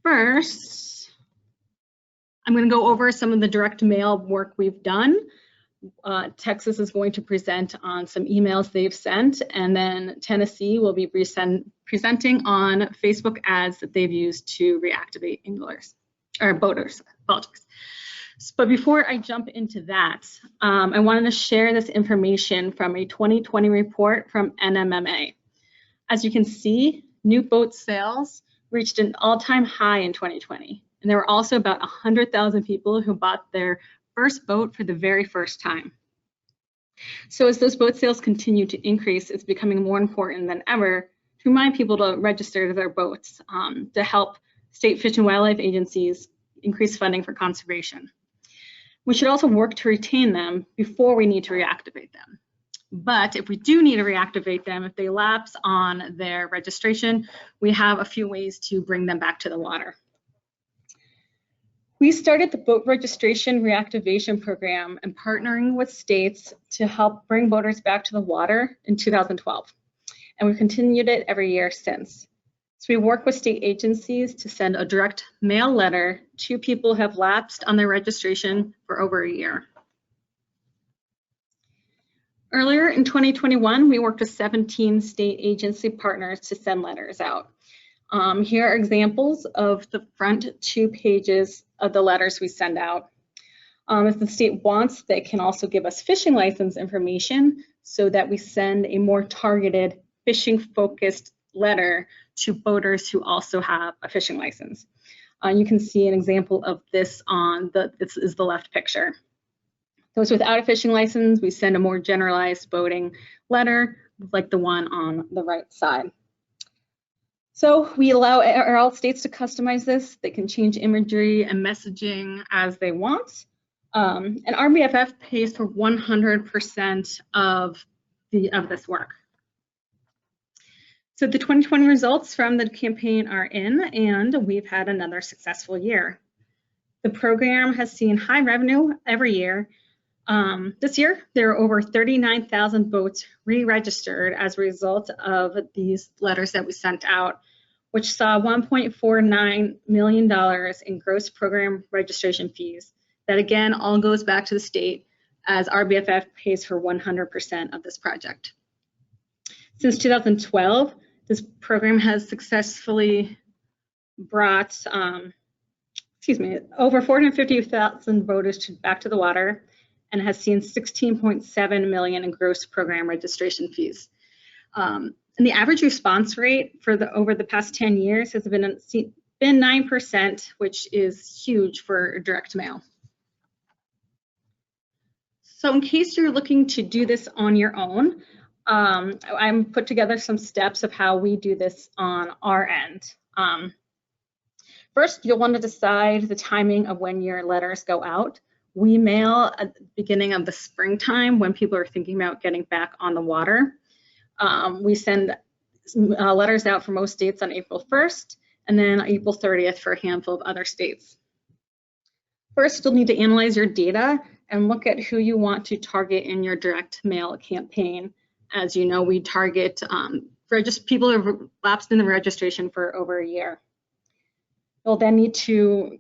first, I'm going to go over some of the direct mail work we've done. Texas is going to present on some emails they've sent, and then Tennessee will be presenting on Facebook ads that they've used to reactivate anglers or boaters. Apologies. But before I jump into that, I wanted to share this information from a 2020 report from NMMA. As you can see, new boat sales reached an all-time high in 2020, and there were also about 100,000 people who bought their first boat for the very first time. So as those boat sales continue to increase, it's becoming more important than ever to remind people to register their boats to help state fish and wildlife agencies increase funding for conservation. We should also work to retain them before we need to reactivate them. But if we do need to reactivate them, if they lapse on their registration, we have a few ways to bring them back to the water. We started the boat registration reactivation program and partnering with states to help bring boaters back to the water in 2012. And we've continued it every year since. So we work with state agencies to send a direct mail letter to people who have lapsed on their registration for over a year. Earlier in 2021, we worked with 17 state agency partners to send letters out. Here are examples of the front 2 pages of the letters we send out. If the state wants, they can also give us fishing license information so that we send a more targeted fishing-focused letter to boaters who also have a fishing license. You can see an example of this on this is the left picture. Those without a fishing license, we send a more generalized boating letter like the one on the right side. So we allow all states to customize this. They can change imagery and messaging as they want. And RBFF pays for 100% of this work. So the 2020 results from the campaign are in, and we've had another successful year. The program has seen high revenue every year. This year, there are over 39,000 boats re-registered as a result of these letters that we sent out, which saw $1.49 million in gross program registration fees. That again, all goes back to the state as RBFF pays for 100% of this project. Since 2012, this program has successfully brought, over 450,000 boaters back to the water and has seen 16.7 million in gross program registration fees. And the average response rate for over the past 10 years has been 9%, which is huge for direct mail. So in case you're looking to do this on your own, I'm put together some steps of how we do this on our end. First, you'll want to decide the timing of when your letters go out. We mail at the beginning of the springtime when people are thinking about getting back on the water. We send letters out for most states on April 1st and then April 30th for a handful of other states. First, you'll need to analyze your data and look at who you want to target in your direct mail campaign. As you know, we target people who have lapsed in the registration for over a year. You'll then need to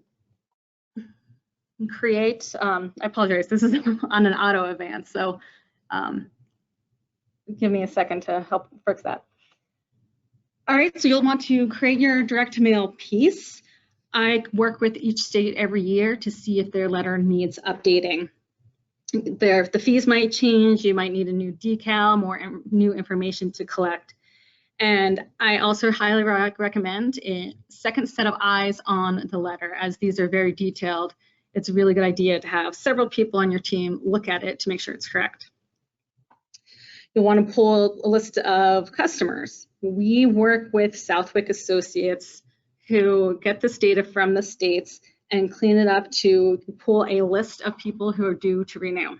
create, I apologize, this is on an auto advance, so give me a second to help fix that. All right, so you'll want to create your direct mail piece. I work with each state every year to see if their letter needs updating. The fees might change, you might need a new decal, more new information to collect. And I also highly recommend a second set of eyes on the letter, as these are very detailed. It's a really good idea to have several people on your team look at it to make sure it's correct. You'll want to pull a list of customers. We work with Southwick Associates who get this data from the states and clean it up to pull a list of people who are due to renew.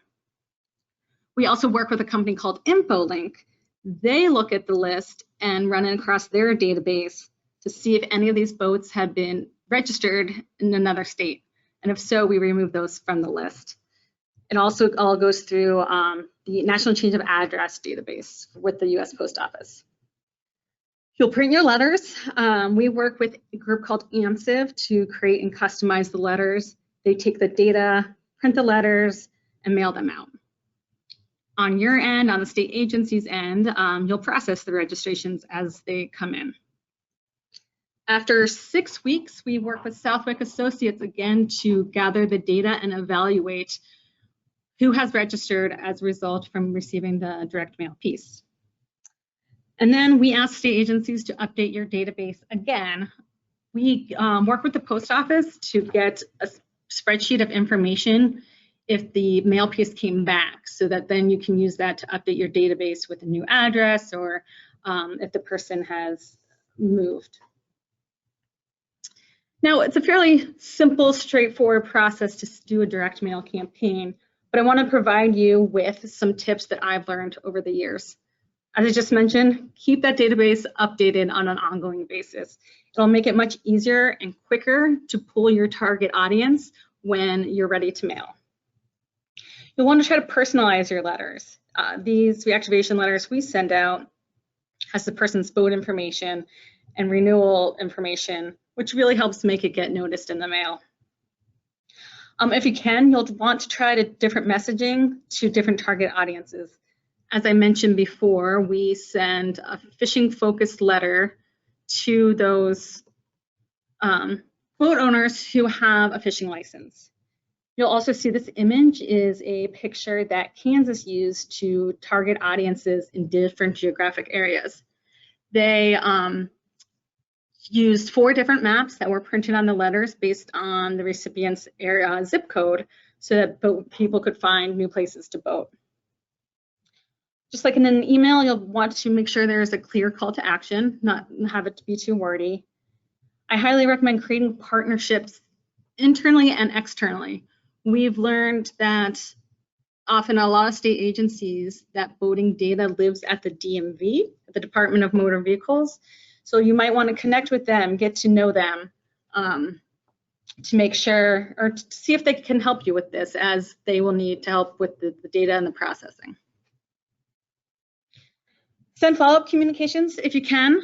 We also work with a company called InfoLink. They look at the list and run it across their database to see if any of these boats have been registered in another state. And if so, we remove those from the list. It also all goes through the National Change of Address database with the US Post Office. You'll print your letters. We work with a group called AMSIV to create and customize the letters. They take the data, print the letters, and mail them out. On your end, on the state agency's end, you'll process the registrations as they come in. After 6 weeks, we work with Southwick Associates again to gather the data and evaluate who has registered as a result from receiving the direct mail piece. And then we ask state agencies to update your database again. We work with the post office to get a spreadsheet of information if the mail piece came back, so that then you can use that to update your database with a new address, or if the person has moved. Now, it's a fairly simple, straightforward process to do a direct mail campaign, but I want to provide you with some tips that I've learned over the years. As I just mentioned, keep that database updated on an ongoing basis. It'll make it much easier and quicker to pull your target audience when you're ready to mail. You'll want to try to personalize your letters. These reactivation letters we send out has the person's vote information and renewal information, which really helps make it get noticed in the mail. If you can, you'll want to try different messaging to different target audiences. As I mentioned before, we send a fishing-focused letter to those boat owners who have a fishing license. You'll also see this image is a picture that Kansas used to target audiences in different geographic areas. They used 4 different maps that were printed on the letters based on the recipient's area zip code, so that people could find new places to boat. Just like in an email, you'll want to make sure there is a clear call to action, not have it be too wordy. I highly recommend creating partnerships internally and externally. We've learned that often a lot of state agencies, that boating data lives at the DMV, the Department of Motor Vehicles. So you might want to connect with them, get to know them, to make sure, or to see if they can help you with this, as they will need to help with the data and the processing. Send follow-up communications if you can.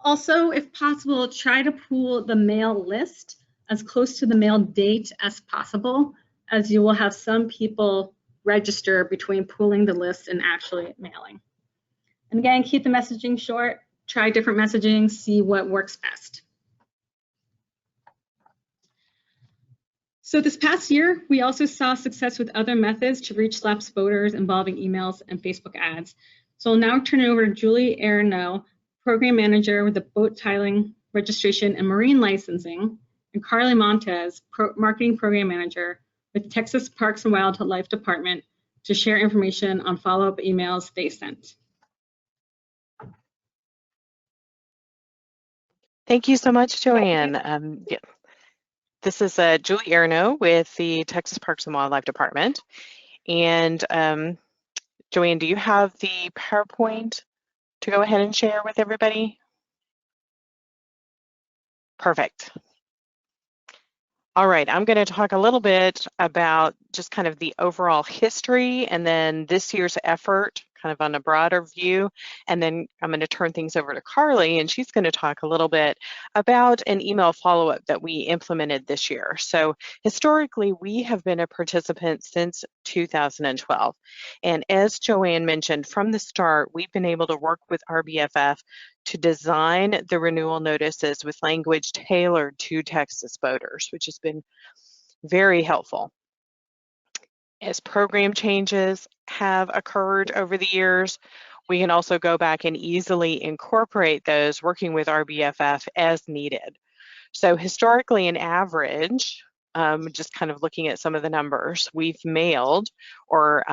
Also, if possible, try to pool the mail list as close to the mail date as possible, as you will have some people register between pooling the list and actually mailing. And again, keep the messaging short, try different messaging, see what works best. So this past year, we also saw success with other methods to reach Lapse voters involving emails and Facebook ads. So I'll now turn it over to Julie Arnaud, Program Manager with the Boat Tiling, Registration, and Marine Licensing, and Carly Montez, Marketing Program Manager with Texas Parks and Wildlife Department, to share information on follow-up emails they sent. Thank you so much, Joanne. Yeah. This is Julie Arnaud with the Texas Parks and Wildlife Department. And Joanne, do you have the PowerPoint to go ahead and share with everybody? Perfect. All right, I'm going to talk a little bit about just kind of the overall history and then this year's effort, kind of on a broader view, and then I'm going to turn things over to Carly, and she's going to talk a little bit about an email follow-up that we implemented this year. So historically, we have been a participant since 2012, and as Joanne mentioned, from the start, we've been able to work with RBFF to design the renewal notices with language tailored to Texas voters, which has been very helpful. As program changes have occurred over the years, we can also go back and easily incorporate those working with RBFF as needed. So historically, an average, just kind of looking at some of the numbers, we've mailed, or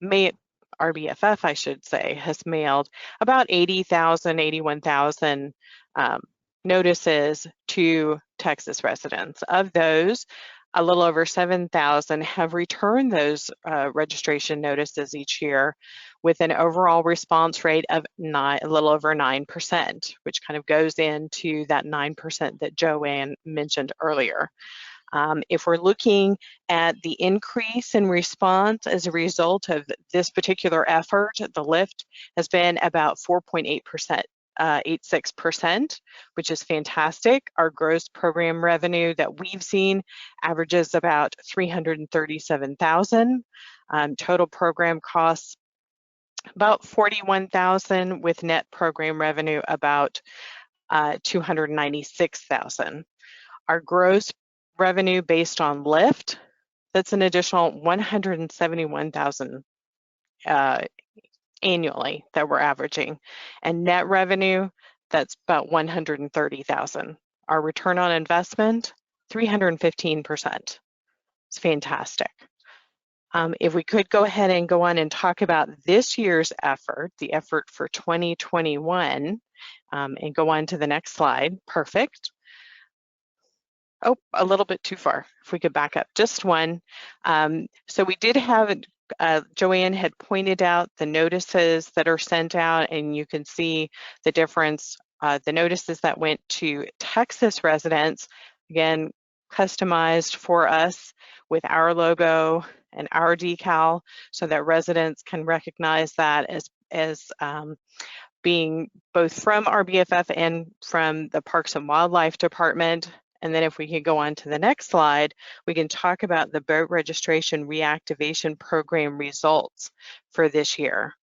RBFF, I should say, has mailed about 80,000, 81,000 notices to Texas residents. Of those, a little over 7,000 have returned those registration notices each year, with an overall response rate of a little over 9%, which kind of goes into that 9% that Joanne mentioned earlier. If we're looking at the increase in response as a result of this particular effort, the lift has been about 4.8%. 86%, which is fantastic. Our gross program revenue that we've seen averages about $337,000. Total program costs about $41,000, with net program revenue about $296,000. Our gross revenue based on lift, that's an additional $171,000 annually that we're averaging, and net revenue, that's about $130,000. Our return on investment, 315%. It's fantastic. If we could go ahead and go on and talk about this year's effort, the effort for 2021, and go on to the next slide. Perfect. Oh, a little bit too far. If we could back up just one. So we did have Joanne had pointed out the notices that are sent out, and you can see the difference. The notices that went to Texas residents, again, customized for us with our logo and our decal, so that residents can recognize that as being both from RBFF and from the Parks and Wildlife Department. And then if we can go on to the next slide, we can talk about the boat registration reactivation program results for this year.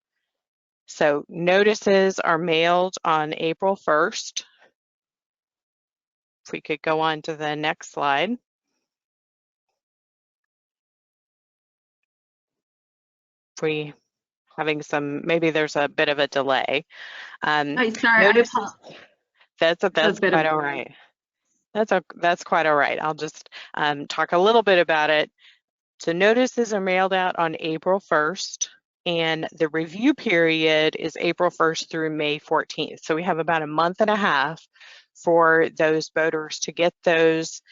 So notices are mailed on April 1st. If we could go on to the next slide. If we having some, maybe there's a bit of a delay. Sorry, notices, that's quite all right. That's quite all right. I'll just talk a little bit about it. So notices are mailed out on April 1st, and the review period is April 1st through May 14th. So we have about a month and a half for those boaters to get those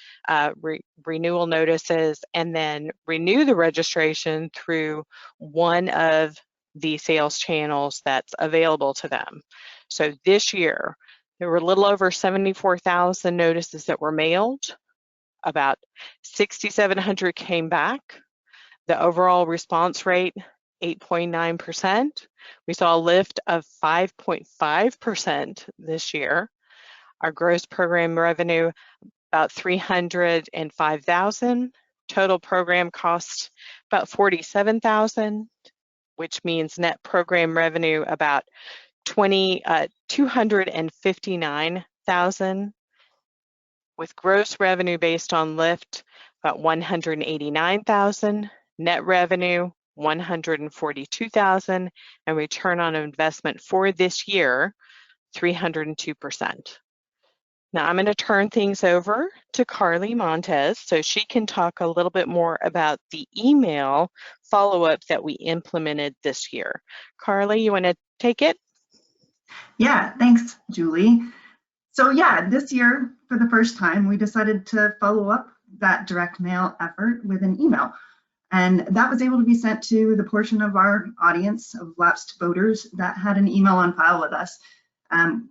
renewal notices and then renew the registration through one of the sales channels that's available to them. So this year, there were a little over 74,000 notices that were mailed. About 6,700 came back. The overall response rate, 8.9%. We saw a lift of 5.5% this year. Our gross program revenue, about $305,000. Total program cost, about $47,000, which means net program revenue about $259,000, with gross revenue based on lift about $189,000, net revenue $142,000, and return on investment for this year 302%. Now I'm going to turn things over to Carly Montez so she can talk a little bit more about the email follow-up that we implemented this year. Carly, you want to take it? Yeah, thanks, Julie. So yeah, this year, for the first time, we decided to follow up that direct mail effort with an email. And that was able to be sent to the portion of our audience of lapsed voters that had an email on file with us.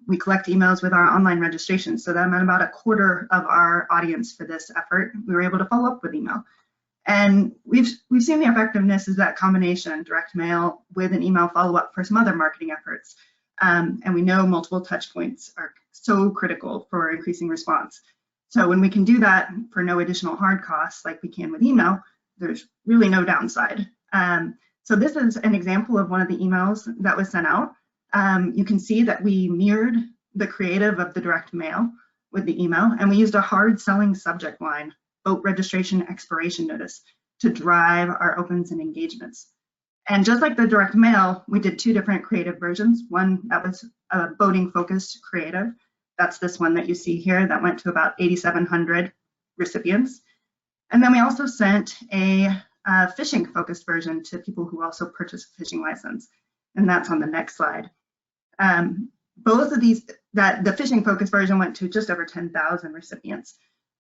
We collect emails with our online registration, so that meant about a quarter of our audience for this effort. We were able to follow up with email. And we've seen the effectiveness of that combination, direct mail with an email follow-up for some other marketing efforts. And we know multiple touch points are so critical for increasing response. So when we can do that for no additional hard costs like we can with email, there's really no downside. So this is an example of one of the emails that was sent out. You can see that we mirrored the creative of the direct mail with the email, and we used a hard selling subject line, boat registration expiration notice, to drive our opens and engagements. And just like the direct mail, we did two different creative versions. One that was a boating focused creative. That's this one that you see here that went to about 8,700 recipients. And then we also sent a fishing focused version to people who also purchased a fishing license. And that's on the next slide. Both of these, the fishing focused version went to just over 10,000 recipients.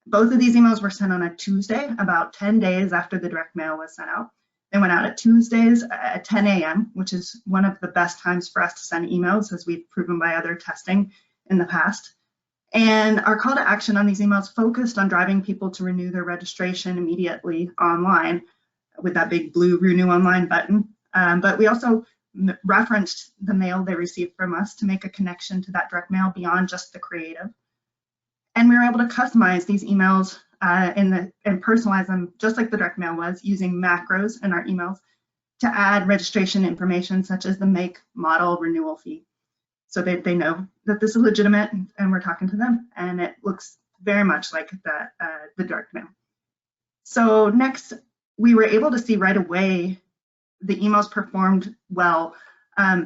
Both of these emails were sent on a Tuesday, about 10 days after the direct mail was sent out. They went out at Tuesdays at 10 a.m., which is one of the best times for us to send emails, as we've proven by other testing in the past. And our call to action on these emails focused on driving people to renew their registration immediately online with that big blue Renew Online button. But we also referenced the mail they received from us to make a connection to that direct mail beyond just the creative. And we were able to customize these emails and personalize them just like the direct mail was, using macros in our emails to add registration information such as the make, model, renewal fee. So they know that this is legitimate and we're talking to them, and it looks very much like the direct mail. So next, we were able to see right away the emails performed well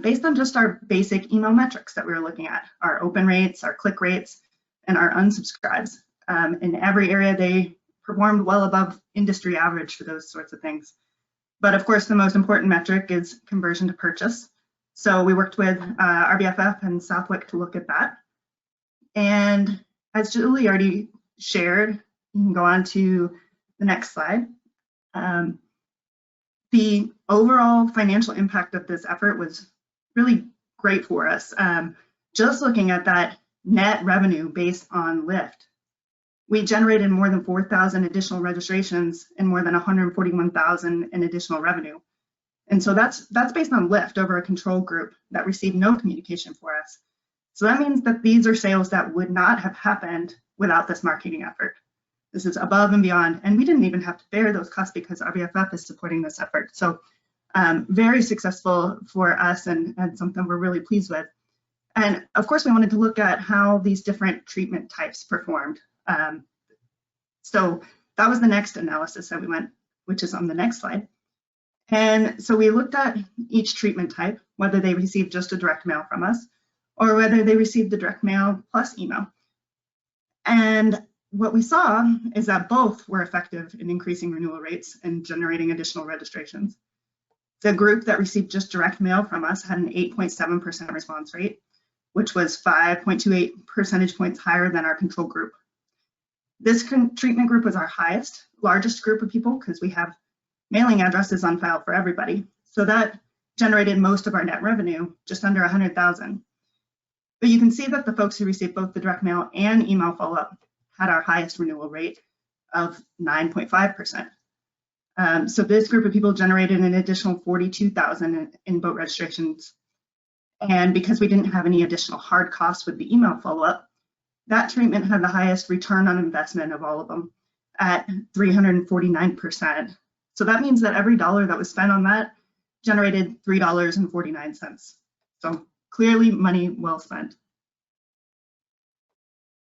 based on just our basic email metrics that we were looking at, our open rates, our click rates, and our unsubscribes. In every area, they performed well above industry average for those sorts of things. But of course, the most important metric is conversion to purchase. So we worked with RBFF and Southwick to look at that. And as Julie already shared, you can go on to the next slide. The overall financial impact of this effort was really great for us. Just looking at that net revenue based on lift, we generated more than 4,000 additional registrations and more than 141,000 in additional revenue. And so that's based on lift over a control group that received no communication for us. So that means that these are sales that would not have happened without this marketing effort. This is above and beyond, and we didn't even have to bear those costs because RBFF is supporting this effort. So very successful for us and something we're really pleased with. And of course, we wanted to look at how these different treatment types performed. So that was the next analysis that we went, which is on the next slide. And so we looked at each treatment type, whether they received just a direct mail from us or whether they received the direct mail plus email. And what we saw is that both were effective in increasing renewal rates and generating additional registrations. The group that received just direct mail from us had an 8.7% response rate, which was 5.28 percentage points higher than our control group. This treatment group was our largest group of people because we have mailing addresses on file for everybody. So that generated most of our net revenue, just under 100,000. But you can see that the folks who received both the direct mail and email follow-up had our highest renewal rate of 9.5%. So this group of people generated an additional 42,000 in boat registrations. And because we didn't have any additional hard costs with the email follow-up, that treatment had the highest return on investment of all of them at 349%. So that means that every dollar that was spent on that generated $3.49. So clearly money well spent.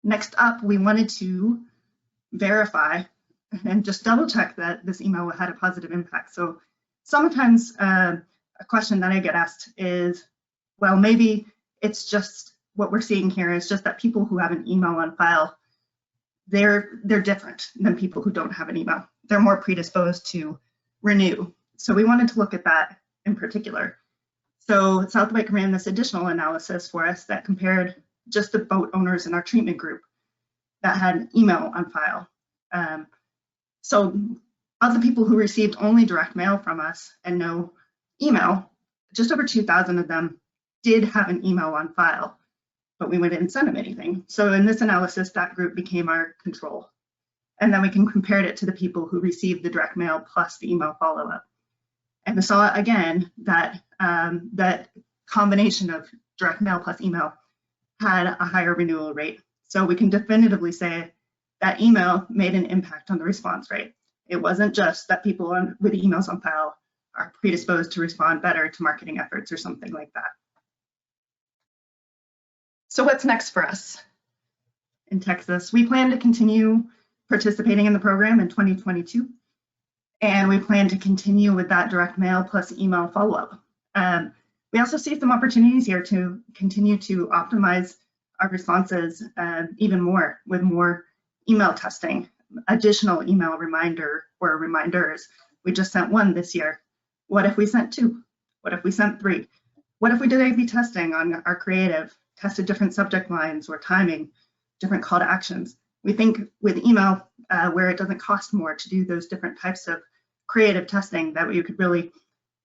Next up, we wanted to verify and just double check that this email had a positive impact. So sometimes a question that I get asked is, well, maybe it's just what we're seeing here is just that people who have an email on file, they're different than people who don't have an email. They're more predisposed to renew. So we wanted to look at that in particular. So Southwick ran this additional analysis for us that compared just the boat owners in our treatment group that had email on file. So of the people who received only direct mail from us and no email, just over 2,000 of them did have an email on file, but we didn't send them anything. So in this analysis, that group became our control. And then we can compare it to the people who received the direct mail plus the email follow-up. And we saw again that that combination of direct mail plus email had a higher renewal rate. So we can definitively say that email made an impact on the response rate. It wasn't just that people with emails on file are predisposed to respond better to marketing efforts or something like that. So what's next for us in Texas? We plan to continue participating in the program in 2022. And we plan to continue with that direct mail plus email follow-up. We also see some opportunities here to continue to optimize our responses even more with more email testing, additional email reminder or reminders. We just sent one this year. What if we sent 2? What if we sent 3? What if we did A/B testing on our creative, tested different subject lines or timing, different call to actions? We think with email, where it doesn't cost more to do those different types of creative testing, that we could really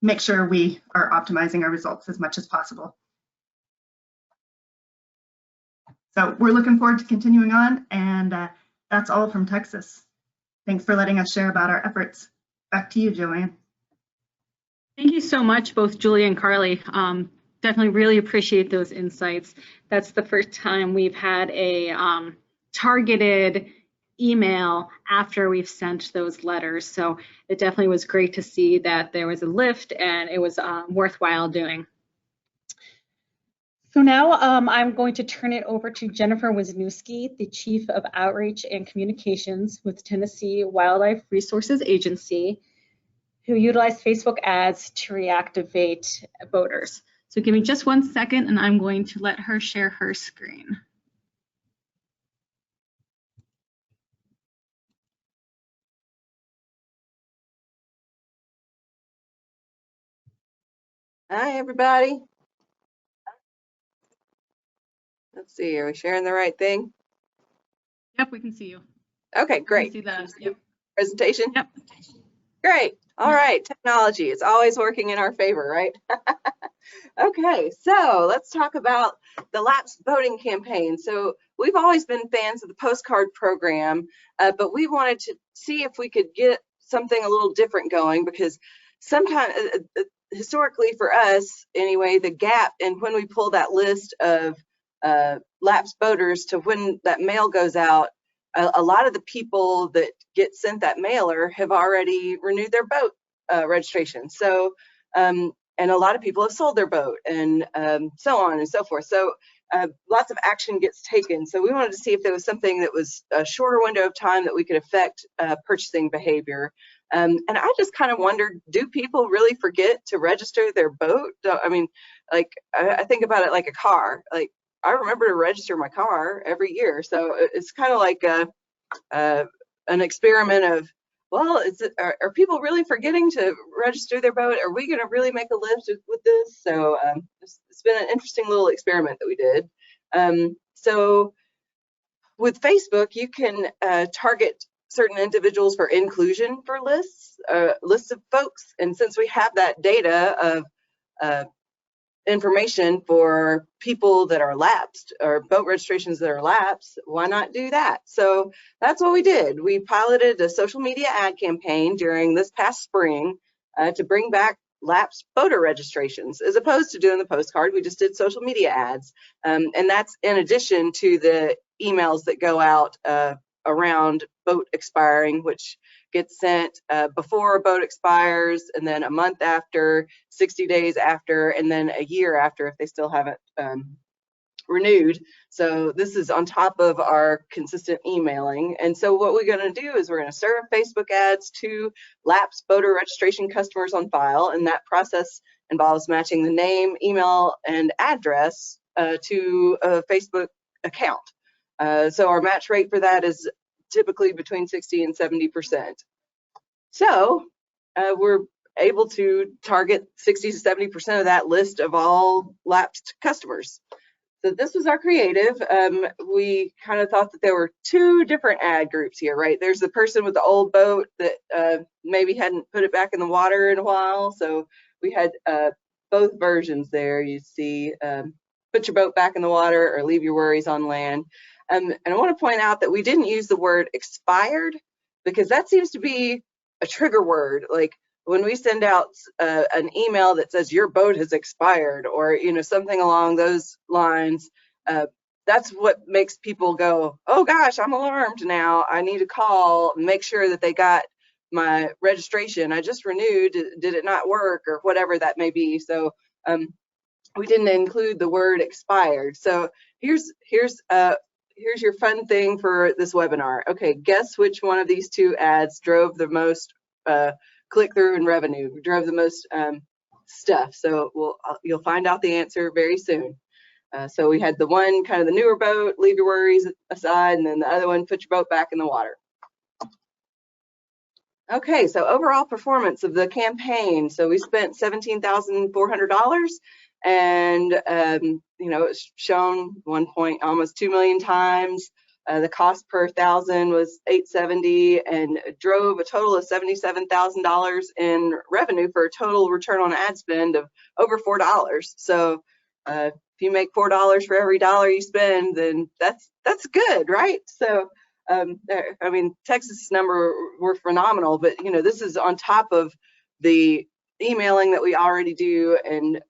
make sure we are optimizing our results as much as possible. So we're looking forward to continuing on, and that's all from Texas. Thanks for letting us share about our efforts. Back to you, Joanne. Thank you so much, both Julie and Carly. Definitely really appreciate those insights. That's the first time we've had a targeted email after we've sent those letters. So it definitely was great to see that there was a lift and it was worthwhile doing. So now I'm going to turn it over to Jennifer Wisniewski, the Chief of Outreach and Communications with Tennessee Wildlife Resources Agency, who utilized Facebook ads to reactivate boaters. So give me just 1 second and I'm going to let her share her screen. Hi, everybody. Let's see, are we sharing the right thing? Yep, we can see you. Okay, great. See the, yep. Presentation? Yep. Great. All right, technology. It's always working in our favor, right? Okay, so let's talk about the Lapse voting campaign. So we've always been fans of the postcard program, but we wanted to see if we could get something a little different going, because sometimes, historically for us anyway, the gap in when we pull that list of lapsed voters to when that mail goes out, a lot of the people that get sent that mailer have already renewed their boat registration. So, and a lot of people have sold their boat, and so on and so forth. So lots of action gets taken. So we wanted to see if there was something that was a shorter window of time that we could affect purchasing behavior. And I just kind of wondered, do people really forget to register their boat? I mean, like, I think about it like a car. Like, I remember to register my car every year. So it's kind of like an experiment of, well, are people really forgetting to register their boat? Are we going to really make a lift with this? So it's been an interesting little experiment that we did. So with Facebook, you can target certain individuals for inclusion for lists of folks. And since we have that data of information for people that are lapsed or boat registrations that are lapsed, why not do that? So that's what we did. We piloted a social media ad campaign during this past spring to bring back lapsed boater registrations. As opposed to doing the postcard, we just did social media ads. And that's in addition to the emails that go out around boat expiring, which gets sent before a boat expires, and then a month after, 60 days after, and then a year after if they still haven't renewed. So this is on top of our consistent emailing. And so what we're going to do is we're going to serve Facebook ads to lapsed boater registration customers on file, and that process involves matching the name, email, and address to a Facebook account. So our match rate for that is typically between 60 and 70%. So we're able to target 60 to 70% of that list of all lapsed customers. So this was our creative. We kind of thought that there were two different ad groups here, right? There's the person with the old boat that maybe hadn't put it back in the water in a while. So we had both versions there. You see, put your boat back in the water or leave your worries on land. And I want to point out that we didn't use the word expired, because that seems to be a trigger word. Like when we send out an email that says your boat has expired, or something along those lines, that's what makes people go, oh gosh, I'm alarmed now. I need to call, make sure that they got my registration. I just renewed. Did it not work, or whatever that may be? So we didn't include the word expired. So here's your fun thing for this webinar. Okay, guess which one of these two ads drove the most click-through and revenue, drove the most stuff. So you'll find out the answer very soon. So we had the one, kind of the newer boat, leave your worries aside, and then the other one, put your boat back in the water. Okay, so overall performance of the campaign. So we spent $17,400, and it's shown almost 2 million times. The cost per thousand was $870, and drove a total of $77,000 in revenue for a total return on ad spend of over $4. So you make $4 for every dollar you spend, then that's good, right? So I mean, Texas number were phenomenal, but this is on top of the emailing that we already do and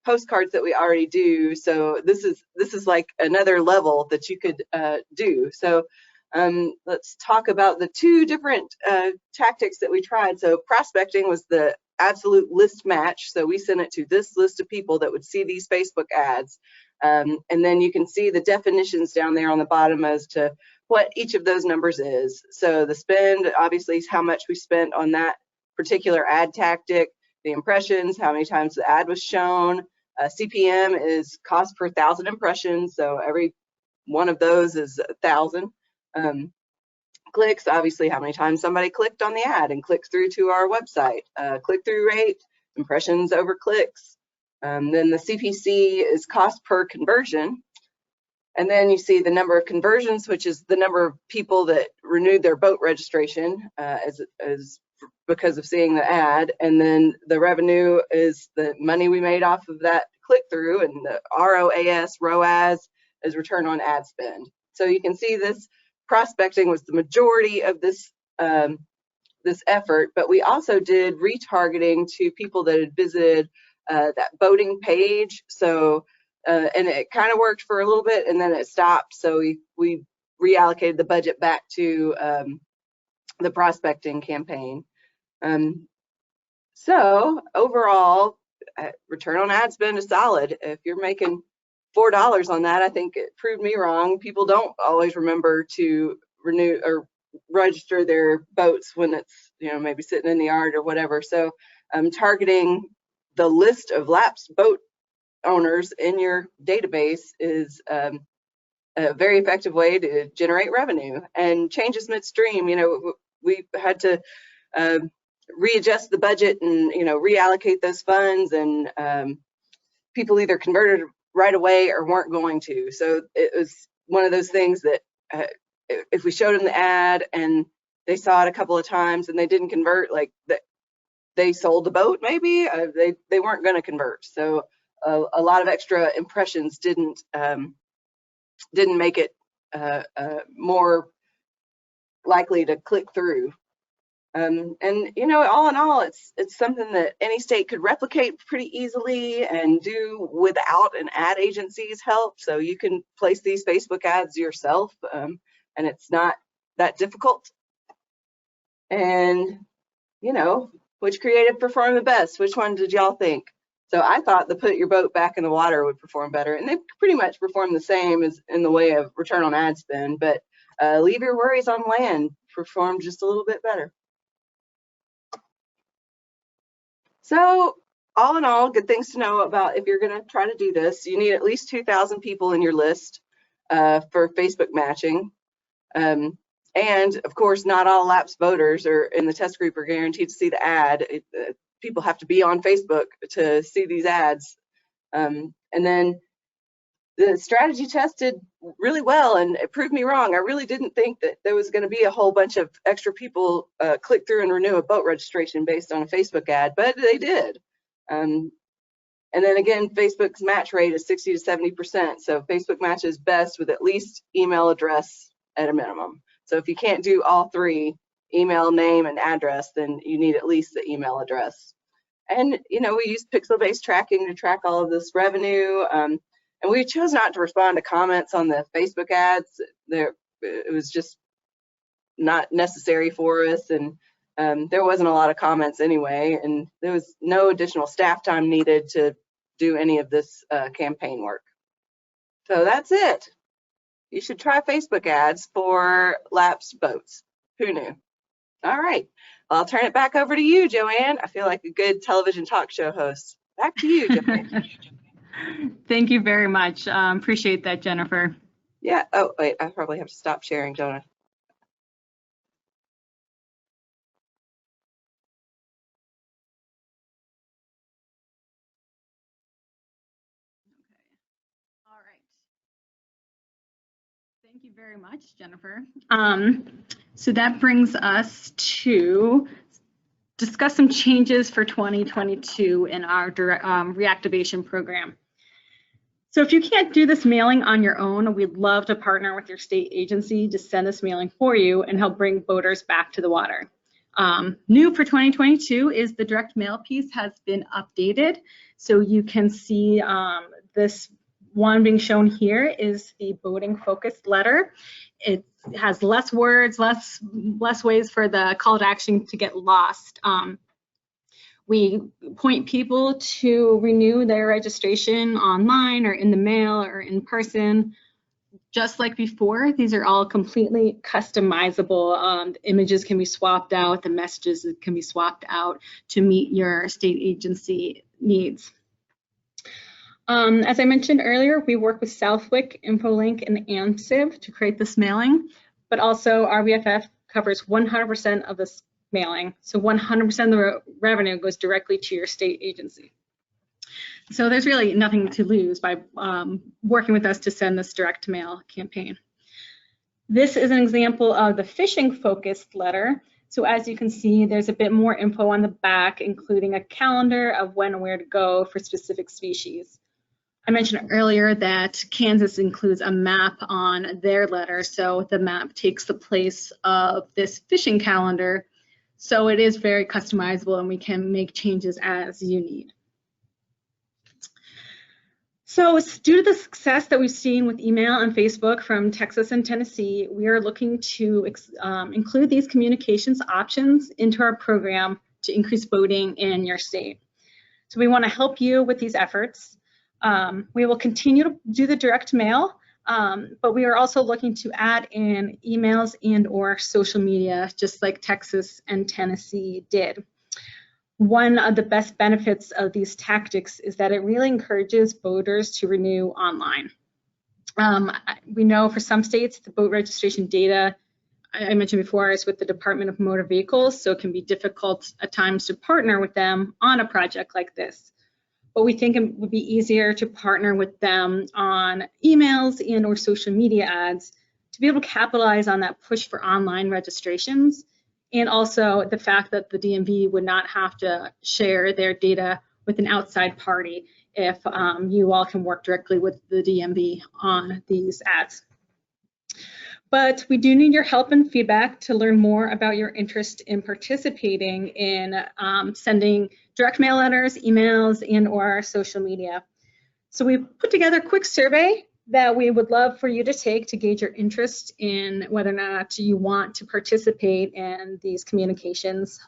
postcards that we already do. So this is like another level that you could do. So let's talk about the two different tactics that we tried. So prospecting was the absolute list match. So we sent it to this list of people that would see these Facebook ads. And then you can see the definitions down there on the bottom as to what each of those numbers is. So the spend obviously is how much we spent on that particular ad tactic. The impressions, how many times the ad was shown. CPM is cost per 1,000 impressions. So every one of those is 1,000. Clicks, obviously how many times somebody clicked on the ad and clicked through to our website. Click-through rate, impressions over clicks. Then the CPC is cost per conversion. And then you see the number of conversions, which is the number of people that renewed their boat registration as because of seeing the ad. And then the revenue is the money we made off of that click-through, and the ROAS is return on ad spend. So you can see this prospecting was the majority of this this effort, but we also did retargeting to people that had visited that boating page. So and it kind of worked for a little bit, and then it stopped. So we reallocated the budget back to the prospecting campaign. So overall, return on ad spend is solid. If you're making $4 on that, I think it proved me wrong. People don't always remember to renew or register their boats when it's maybe sitting in the yard or whatever. So targeting the list of Lapse boat owners in your database is a very effective way to generate revenue. And changes midstream, we had to readjust the budget and reallocate those funds, and people either converted right away or weren't going to. So it was one of those things that if we showed them the ad and they saw it a couple of times and they didn't convert, like that they sold the boat, maybe they weren't going to convert. So a lot of extra impressions didn't make it more likely to click through. And all in all, it's something that any state could replicate pretty easily and do without an ad agency's help. So you can place these Facebook ads yourself, and it's not that difficult. And which creative performed the best? Which one did y'all think? So I thought the put your boat back in the water would perform better, and they pretty much perform the same as in the way of return on ad spend, but leave your worries on land performed just a little bit better. So all in all, good things to know about if you're going to try to do this. You need at least 2,000 people in your list for Facebook matching. And of course, not all Lapse voters are in the test group are guaranteed to see the ad. People have to be on Facebook to see these ads. And then the strategy tested really well, and it proved me wrong. I really didn't think that there was going to be a whole bunch of extra people click through and renew a boat registration based on a Facebook ad, but they did. And then again, Facebook's match rate is 60 to 70%. So Facebook matches best with at least email address at a minimum. So if you can't do all three, email, name, and address, then you need at least the email address. And we use pixel-based tracking to track all of this revenue. And we chose not to respond to comments on the Facebook ads. It was just not necessary for us, and there wasn't a lot of comments anyway, and there was no additional staff time needed to do any of this campaign work. So that's it. You should try Facebook ads for Lapse boats. Who knew? All right. Well, I'll turn it back over to you, Joanne. I feel like a good television talk show host. Back to you, Joanne. Thank you very much. Appreciate that, Jennifer. Yeah. Oh, wait. I probably have to stop sharing, don't I? All right. Thank you very much, Jennifer. So that brings us to discuss some changes for 2022 in our reactivation program. So if you can't do this mailing on your own, we'd love to partner with your state agency to send this mailing for you and help bring boaters back to the water. New for 2022 is the direct mail piece has been updated. So you can see this one being shown here is the boating focused letter. It has less words, less ways for the call to action to get lost. We point people to renew their registration online or in the mail or in person. Just like before, these are all completely customizable. The images can be swapped out, the messages can be swapped out to meet your state agency needs. As I mentioned earlier, we work with Southwick, InfoLink, and ANSIV to create this mailing, but also RBFF covers 100% of this mailing. So 100% of the revenue goes directly to your state agency. So there's really nothing to lose by working with us to send this direct mail campaign. This is an example of the fishing focused letter. So as you can see, there's a bit more info on the back, including a calendar of when and where to go for specific species. I mentioned earlier that Kansas includes a map on their letter, so the map takes the place of this fishing calendar. So it is very customizable and we can make changes as you need. So due to the success that we've seen with email and Facebook from Texas and Tennessee, we are looking to include these communications options into our program to increase voting in your state. So we want to help you with these efforts. We will continue to do the direct mail, but we are also looking to add in emails and or social media, just like Texas and Tennessee did. One of the best benefits of these tactics is that it really encourages voters to renew online. We know for some states, the boat registration data, I mentioned before, is with the Department of Motor Vehicles, so it can be difficult at times to partner with them on a project like this. But we think it would be easier to partner with them on emails and or social media ads to be able to capitalize on that push for online registrations, and also the fact that the DMV would not have to share their data with an outside party if you all can work directly with the DMV on these ads. But we do need your help and feedback to learn more about your interest in participating in sending direct mail letters, emails, and or social media. So we put together a quick survey that we would love for you to take to gauge your interest in whether or not you want to participate in these communications.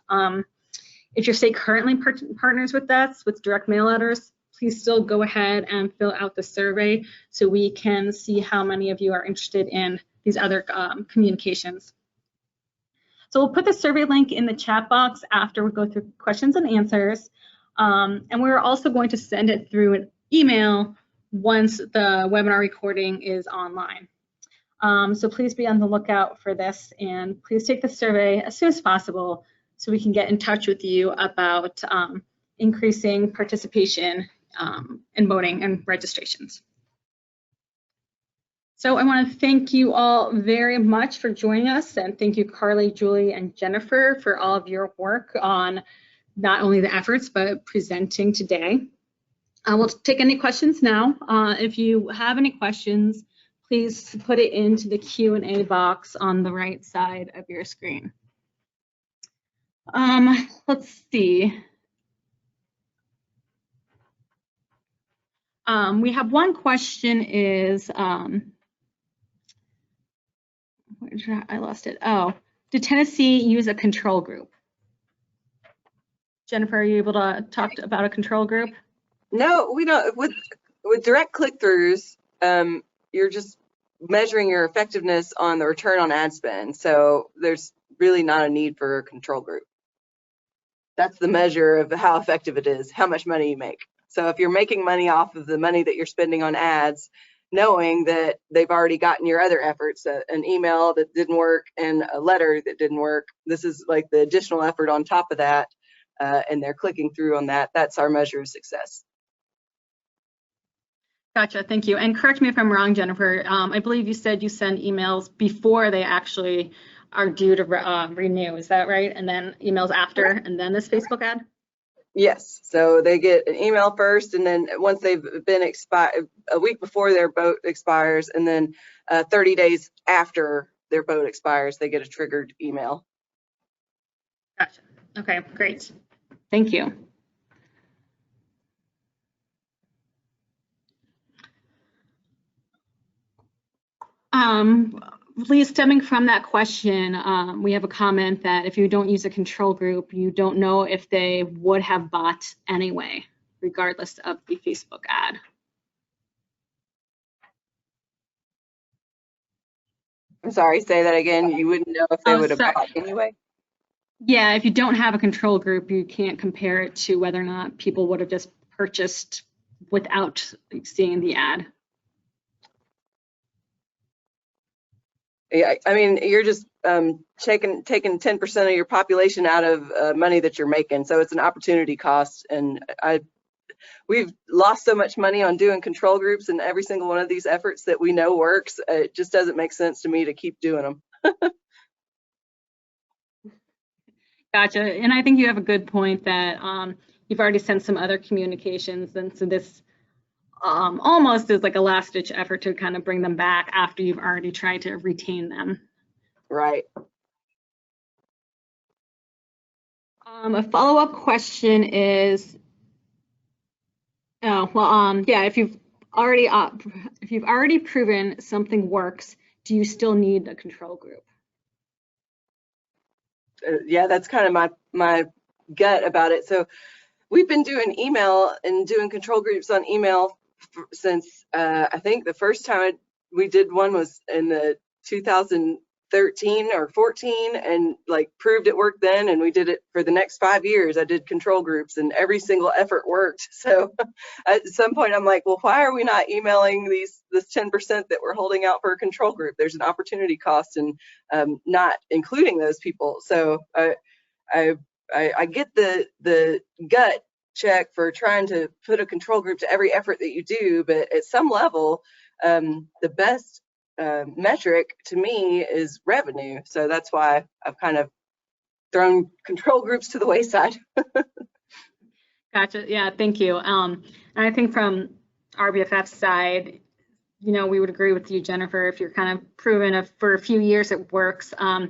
If your state currently partners with us with direct mail letters, please still go ahead and fill out the survey so we can see how many of you are interested in these other communications. So we'll put the survey link in the chat box after we go through questions and answers. And we're also going to send it through an email once the webinar recording is online. So please be on the lookout for this, and please take the survey as soon as possible so we can get in touch with you about increasing participation in voting and registrations. So I want to thank you all very much for joining us, and thank you Carly, Julie, and Jennifer for all of your work on not only the efforts but presenting today. We'll take any questions now. If you have any questions, please put it into the Q&A box on the right side of your screen. Let's see. We have one question is, I lost it. Oh, did Tennessee use a control group? Jennifer, are you able to talk about a control group? No, we don't. With direct click-throughs, you're just measuring your effectiveness on the return on ad spend. So there's really not a need for a control group. That's the measure of how effective it is, how much money you make. So if you're making money off of the money that you're spending on ads, knowing that they've already gotten your other efforts, an email that didn't work and a letter that didn't work, this is like the additional effort on top of that, and they're clicking through on that. That's our measure of success. Gotcha, thank you. And correct me if I'm wrong, Jennifer, I believe you said you send emails before they actually are due to renew, is that right? And then emails after, and then this Facebook ad? Yes, so they get an email first, and then once they've been expired, a week before their boat expires, and then 30 days after their boat expires, they get a triggered email. Gotcha. Okay, great. Thank you. Lee, stemming from that question, we have a comment that if you don't use a control group, you don't know if they would have bought anyway, regardless of the Facebook ad. I'm sorry, say that again. You wouldn't know if they would have bought anyway? Yeah, if you don't have a control group, you can't compare it to whether or not people would have just purchased without seeing the ad. Yeah, I mean, you're just taking 10% of your population out of money that you're making, so it's an opportunity cost. And we've lost so much money on doing control groups in every single one of these efforts that we know works. It just doesn't make sense to me to keep doing them. Gotcha. And I think you have a good point that you've already sent some other communications, and so this almost is like a last-ditch effort to kind of bring them back after you've already tried to retain them. Right. A follow-up question is, yeah, if you've already proven something works, do you still need a control group? Yeah, that's kind of my gut about it. So we've been doing email and doing control groups on email since I think the first time we did one was in the 2013 or 14, and like proved it worked then, and we did it for the next 5 years. I did control groups and every single effort worked. So at some point I'm like, well, why are we not emailing this 10% that we're holding out for a control group? There's an opportunity cost in not including those people. So I get the gut check for trying to put a control group to every effort that you do, but at some level, the best metric to me is revenue. So that's why I've kind of thrown control groups to the wayside. Gotcha. Yeah, thank you. And I think from RBFF's side, you know, we would agree with you, Jennifer, if you're kind of proven for a few years it works. I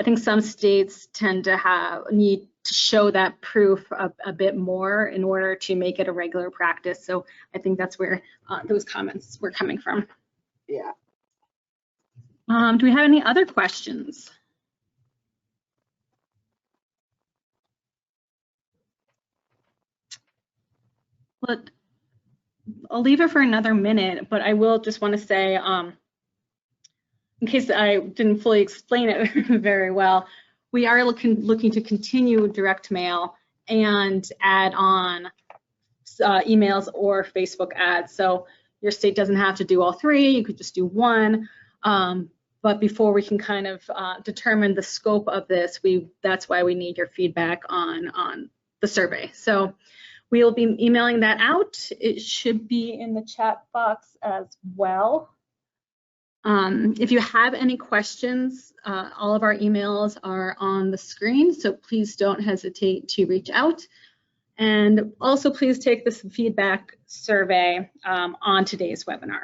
think some states tend to need to show that proof a bit more in order to make it a regular practice. So I think that's where those comments were coming from. Yeah. Do we have any other questions? But I'll leave it for another minute, but I will just want to say, in case I didn't fully explain it very well, we are looking to continue direct mail and add on emails or Facebook ads. So your state doesn't have to do all three, you could just do one. But before we can kind of determine the scope of this, that's why we need your feedback on the survey. So we will be emailing that out. It should be in the chat box as well. If you have any questions, all of our emails are on the screen, so please don't hesitate to reach out. And also please take this feedback survey on today's webinar.